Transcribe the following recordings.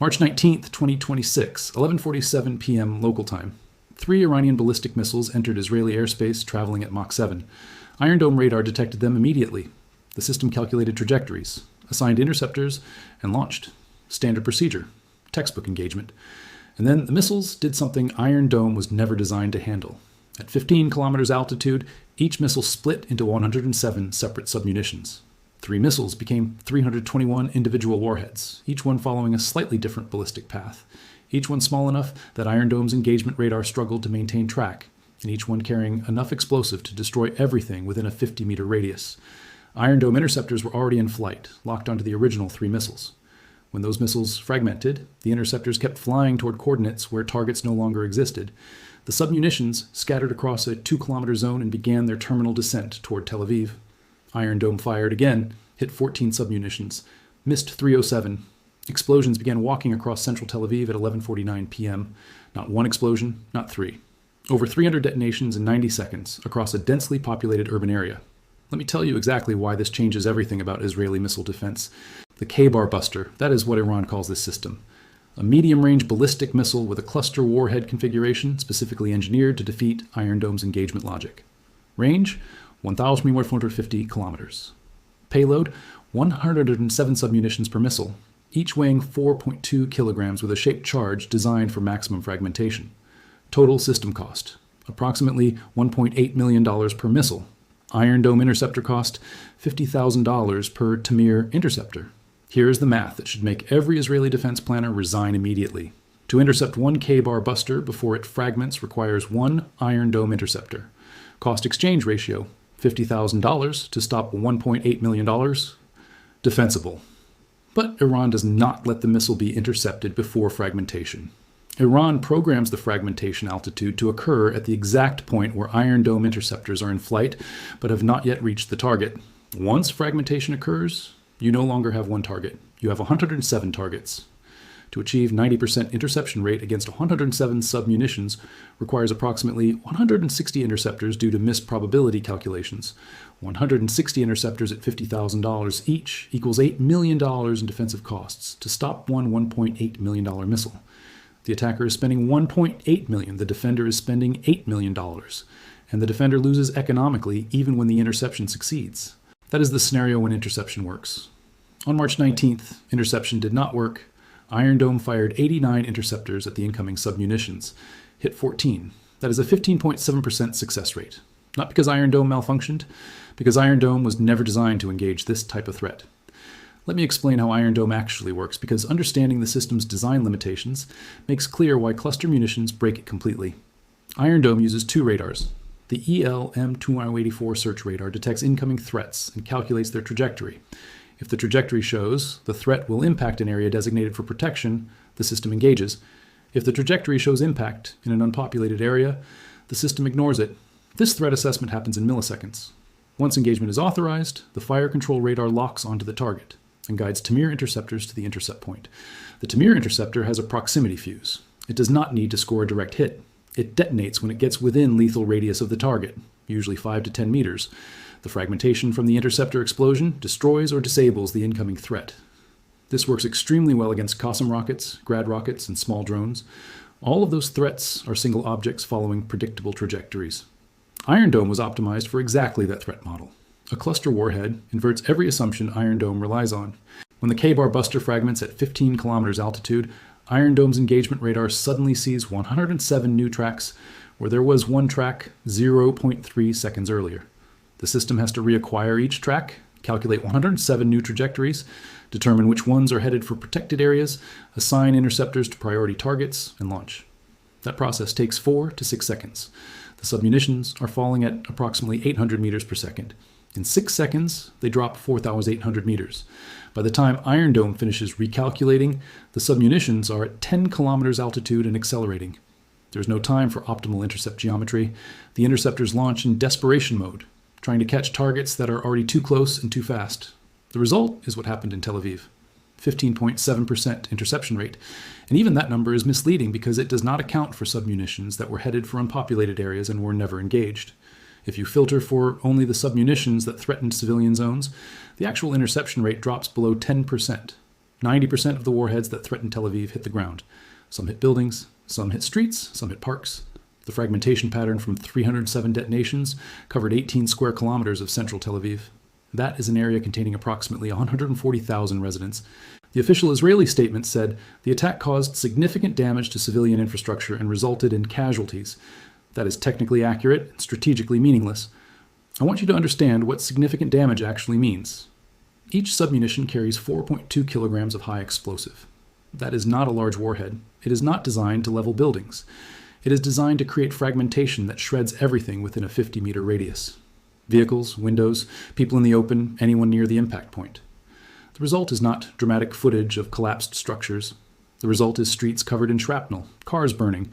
March 19th, 2026, 11:47 p.m. local time. 3 Iranian ballistic missiles entered Israeli airspace traveling at Mach 7. Iron Dome radar detected them immediately. The system calculated trajectories, assigned interceptors, and launched. Standard procedure. Textbook engagement. And then the missiles did something Iron Dome was never designed to handle. At 15 kilometers altitude, each missile split into 107 separate submunitions. 3 missiles became 321 individual warheads, each one following a slightly different ballistic path. Each one small enough that Iron Dome's engagement radar struggled to maintain track, and each one carrying enough explosive to destroy everything within a 50-meter radius. Iron Dome interceptors were already in flight, locked onto the original 3 missiles. When those missiles fragmented, the interceptors kept flying toward coordinates where targets no longer existed. The submunitions scattered across a 2-kilometer zone and began their terminal descent toward Tel Aviv. Iron Dome fired again, hit 14 submunitions, missed 307. Explosions began walking across central Tel Aviv at 11:49 p.m. Not one explosion, not 3. Over 300 detonations in 90 seconds across a densely populated urban area. Let me tell you exactly why this changes everything about Israeli missile defense. The K-bar buster, that is what Iran calls this system. A medium-range ballistic missile with a cluster warhead configuration specifically engineered to defeat Iron Dome's engagement logic. Range, 1,450 kilometers. Payload, 107 submunitions per missile, each weighing 4.2 kilograms with a shaped charge designed for maximum fragmentation. Total system cost, approximately $1.8 million per missile. Iron Dome interceptor cost, $50,000 per Tamir interceptor. Here's the math that should make every Israeli defense planner resign immediately. To intercept 1 K-bar buster before it fragments requires 1 Iron Dome interceptor. Cost exchange ratio, $50,000 to stop $1.8 million. Defensible. But Iran does not let the missile be intercepted before fragmentation. Iran programs the fragmentation altitude to occur at the exact point where Iron Dome interceptors are in flight but have not yet reached the target. Once fragmentation occurs, you no longer have 1 target. You have 107 targets. To achieve 90% interception rate against 107 submunitions requires approximately 160 interceptors due to missed probability calculations. 160 interceptors at $50,000 each equals $8 million in defensive costs to stop one $1.8 million missile. The attacker is spending $1.8 million. The defender is spending $8 million. And the defender loses economically even when the interception succeeds. That is the scenario when interception works. On March 19th, interception did not work. Iron Dome fired 89 interceptors at the incoming submunitions, hit 14. That is a 15.7% success rate. Not because Iron Dome malfunctioned, because Iron Dome was never designed to engage this type of threat. Let me explain how Iron Dome actually works, because understanding the system's design limitations makes clear why cluster munitions break it completely. Iron Dome uses 2 radars. The EL-M2084 search radar detects incoming threats and calculates their trajectory. If the trajectory shows the threat will impact an area designated for protection, the system engages. If the trajectory shows impact in an unpopulated area, the system ignores it. This threat assessment happens in milliseconds. Once engagement is authorized, the fire control radar locks onto the target and guides Tamir interceptors to the intercept point. The Tamir interceptor has a proximity fuse. It does not need to score a direct hit. It detonates when it gets within lethal radius of the target, usually 5 to 10 meters. The fragmentation from the interceptor explosion destroys or disables the incoming threat. This works extremely well against Qassam rockets, Grad rockets, and small drones. All of those threats are single objects following predictable trajectories. Iron Dome was optimized for exactly that threat model. A cluster warhead inverts every assumption Iron Dome relies on. When the K-bar buster fragments at 15 kilometers altitude, Iron Dome's engagement radar suddenly sees 107 new tracks where there was 1 track 0.3 seconds earlier. The system has to reacquire each track, calculate 107 new trajectories, determine which ones are headed for protected areas, assign interceptors to priority targets, and launch. That process takes 4 to 6 seconds. The submunitions are falling at approximately 800 meters per second. In 6 seconds, they drop 4,800 meters. By the time Iron Dome finishes recalculating, the submunitions are at 10 kilometers altitude and accelerating. There's no time for optimal intercept geometry. The interceptors launch in desperation mode, trying to catch targets that are already too close and too fast. The result is what happened in Tel Aviv. 15.7% interception rate. And even that number is misleading because it does not account for submunitions that were headed for unpopulated areas and were never engaged. If you filter for only the submunitions that threatened civilian zones, the actual interception rate drops below 10%. 90% of the warheads that threatened Tel Aviv hit the ground. Some hit buildings, some hit streets, some hit parks. The fragmentation pattern from 307 detonations covered 18 square kilometers of central Tel Aviv. That is an area containing approximately 140,000 residents. The official Israeli statement said the attack caused significant damage to civilian infrastructure and resulted in casualties. That is technically accurate and strategically meaningless. I want you to understand what significant damage actually means. Each submunition carries 4.2 kilograms of high explosive. That is not a large warhead. It is not designed to level buildings. It is designed to create fragmentation that shreds everything within a 50-meter radius. Vehicles, windows, people in the open, anyone near the impact point. The result is not dramatic footage of collapsed structures. The result is streets covered in shrapnel, cars burning,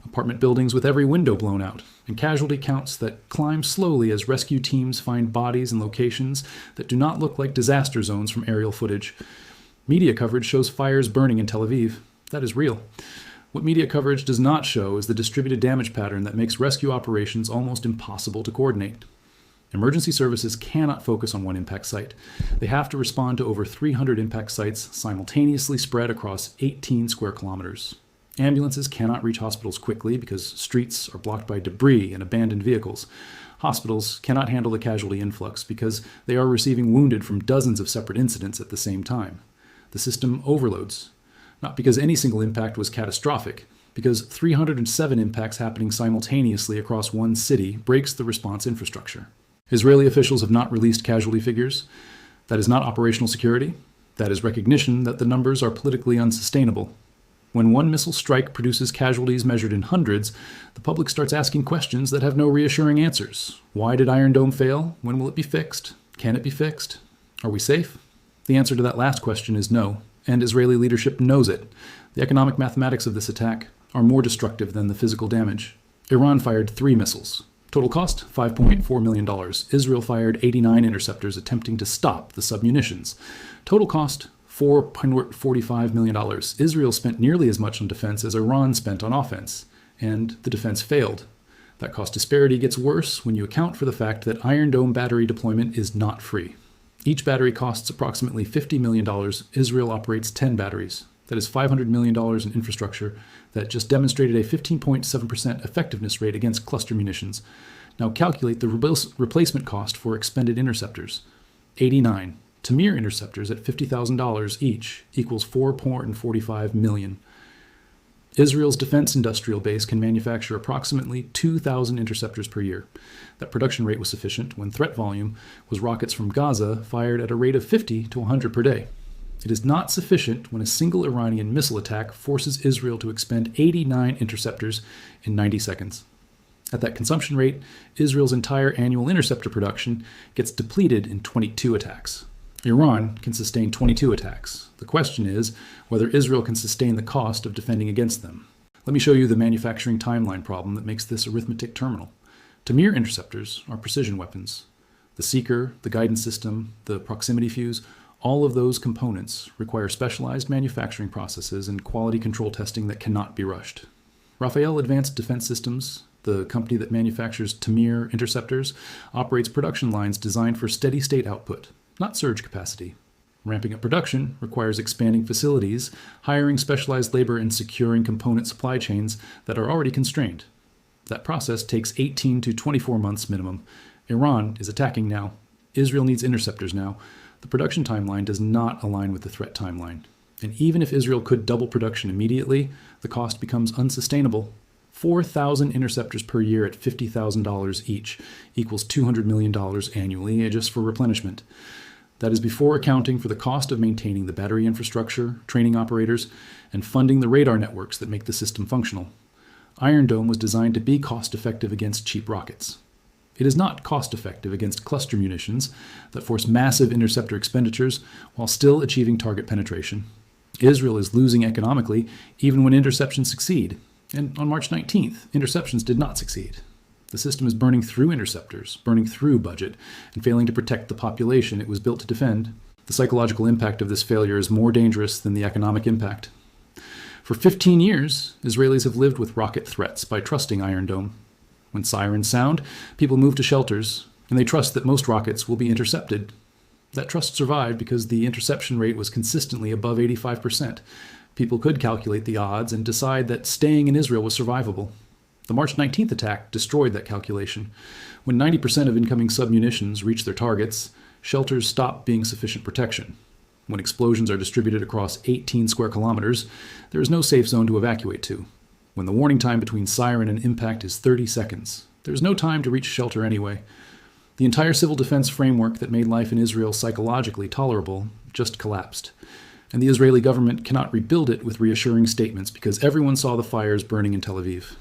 apartment buildings with every window blown out, and casualty counts that climb slowly as rescue teams find bodies in locations that do not look like disaster zones from aerial footage. Media coverage shows fires burning in Tel Aviv. That is real. What media coverage does not show is the distributed damage pattern that makes rescue operations almost impossible to coordinate. Emergency services cannot focus on one impact site. They have to respond to over 300 impact sites simultaneously spread across 18 square kilometers. Ambulances cannot reach hospitals quickly because streets are blocked by debris and abandoned vehicles. Hospitals cannot handle the casualty influx because they are receiving wounded from dozens of separate incidents at the same time. The system overloads, not because any single impact was catastrophic, because 307 impacts happening simultaneously across one city breaks the response infrastructure. Israeli officials have not released casualty figures. That is not operational security. That is recognition that the numbers are politically unsustainable. When one missile strike produces casualties measured in hundreds, the public starts asking questions that have no reassuring answers. Why did Iron Dome fail? When will it be fixed? Can it be fixed? Are we safe? The answer to that last question is no, and Israeli leadership knows it. The economic mathematics of this attack are more destructive than the physical damage. Iran fired 3 missiles. Total cost, $5.4 million. Israel fired 89 interceptors attempting to stop the submunitions. Total cost, $445 million. Israel spent nearly as much on defense as Iran spent on offense, and the defense failed. That cost disparity gets worse when you account for the fact that Iron Dome battery deployment is not free. Each battery costs approximately $50 million. Israel operates 10 batteries. That is $500 million in infrastructure that just demonstrated a 15.7% effectiveness rate against cluster munitions. Now calculate the replacement cost for expended interceptors. 89. Tamir interceptors at $50,000 each equals $445 million. Israel's defense industrial base can manufacture approximately 2,000 interceptors per year. That production rate was sufficient when threat volume was rockets from Gaza fired at a rate of 50 to 100 per day. It is not sufficient when a single Iranian missile attack forces Israel to expend 89 interceptors in 90 seconds. At that consumption rate, Israel's entire annual interceptor production gets depleted in 22 attacks. Iran can sustain 22 attacks. The question is whether Israel can sustain the cost of defending against them. Let me show you the manufacturing timeline problem that makes this arithmetic terminal. Tamir interceptors are precision weapons. The seeker, the guidance system, the proximity fuse, all of those components require specialized manufacturing processes and quality control testing that cannot be rushed. Rafael Advanced Defense Systems, the company that manufactures Tamir interceptors, operates production lines designed for steady-state output, not surge capacity. Ramping up production requires expanding facilities, hiring specialized labor, and securing component supply chains that are already constrained. That process takes 18 to 24 months minimum. Iran is attacking now. Israel needs interceptors now. The production timeline does not align with the threat timeline. And even if Israel could double production immediately, the cost becomes unsustainable. 4,000 interceptors per year at $50,000 each equals $200 million annually just for replenishment. That is before accounting for the cost of maintaining the battery infrastructure, training operators, and funding the radar networks that make the system functional. Iron Dome was designed to be cost-effective against cheap rockets. It is not cost-effective against cluster munitions that force massive interceptor expenditures while still achieving target penetration. Israel is losing economically even when interceptions succeed. And on March 19th, interceptions did not succeed. The system is burning through interceptors, burning through budget, and failing to protect the population it was built to defend. The psychological impact of this failure is more dangerous than the economic impact. For 15 years, Israelis have lived with rocket threats by trusting Iron Dome. When sirens sound, people move to shelters, and they trust that most rockets will be intercepted. That trust survived because the interception rate was consistently above 85%. People could calculate the odds and decide that staying in Israel was survivable. The March 19th attack destroyed that calculation. When 90% of incoming submunitions reach their targets, shelters stop being sufficient protection. When explosions are distributed across 18 square kilometers, there is no safe zone to evacuate to. When the warning time between siren and impact is 30 seconds, there is no time to reach shelter anyway. The entire civil defense framework that made life in Israel psychologically tolerable just collapsed. And the Israeli government cannot rebuild it with reassuring statements because everyone saw the fires burning in Tel Aviv.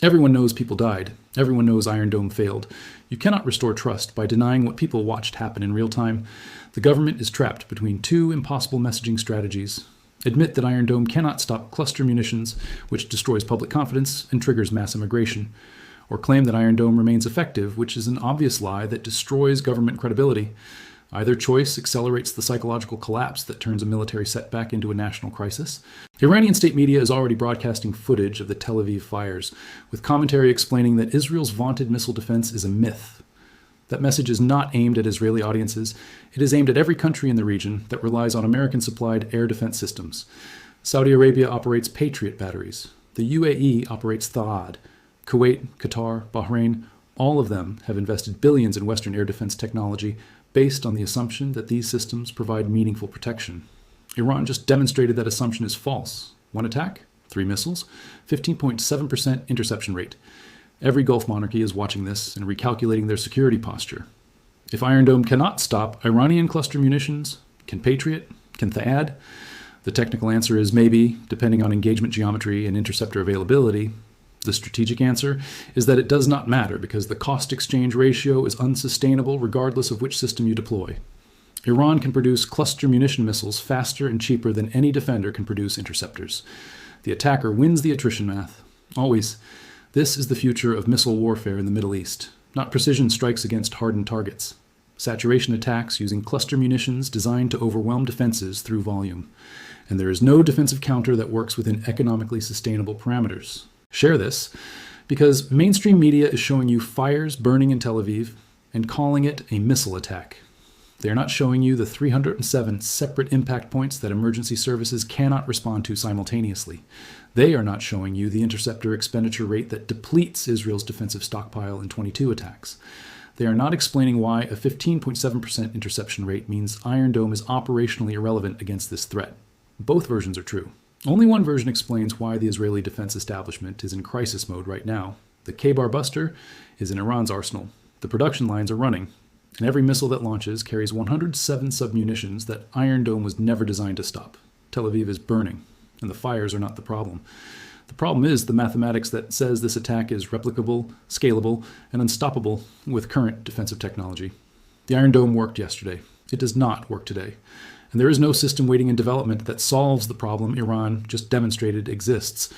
Everyone knows people died. Everyone knows Iron Dome failed. You cannot restore trust by denying what people watched happen in real time. The government is trapped between two impossible messaging strategies. Admit that Iron Dome cannot stop cluster munitions, which destroys public confidence and triggers mass immigration. Or claim that Iron Dome remains effective, which is an obvious lie that destroys government credibility. Either choice accelerates the psychological collapse that turns a military setback into a national crisis. Iranian state media is already broadcasting footage of the Tel Aviv fires, with commentary explaining that Israel's vaunted missile defense is a myth. That message is not aimed at Israeli audiences. It is aimed at every country in the region that relies on American-supplied air defense systems. Saudi Arabia operates Patriot batteries. The UAE operates Tha'ad. Kuwait, Qatar, Bahrain, all of them have invested billions in Western air defense technology based on the assumption that these systems provide meaningful protection. Iran just demonstrated that assumption is false. One attack, 3 missiles, 15.7% interception rate. Every Gulf monarchy is watching this and recalculating their security posture. If Iron Dome cannot stop Iranian cluster munitions, can Patriot, can Tha'ad? The technical answer is maybe, depending on engagement geometry and interceptor availability. The strategic answer is that it does not matter because the cost-exchange ratio is unsustainable regardless of which system you deploy. Iran can produce cluster munition missiles faster and cheaper than any defender can produce interceptors. The attacker wins the attrition math. Always. This is the future of missile warfare in the Middle East, not precision strikes against hardened targets. Saturation attacks using cluster munitions designed to overwhelm defenses through volume. And there is no defensive counter that works within economically sustainable parameters. Share this because mainstream media is showing you fires burning in Tel Aviv and calling it a missile attack. They are not showing you the 307 separate impact points that emergency services cannot respond to simultaneously. They are not showing you the interceptor expenditure rate that depletes Israel's defensive stockpile in 22 attacks. They are not explaining why a 15.7% interception rate means Iron Dome is operationally irrelevant against this threat. Both versions are true. Only one version explains why the Israeli defense establishment is in crisis mode right now. The K-bar buster is in Iran's arsenal. The production lines are running, and every missile that launches carries 107 submunitions that Iron Dome was never designed to stop. Tel Aviv is burning, and the fires are not the problem. The problem is the mathematics that says this attack is replicable, scalable, and unstoppable with current defensive technology. The Iron Dome worked yesterday. It does not work today. And there is no system waiting in development that solves the problem Iran just demonstrated exists.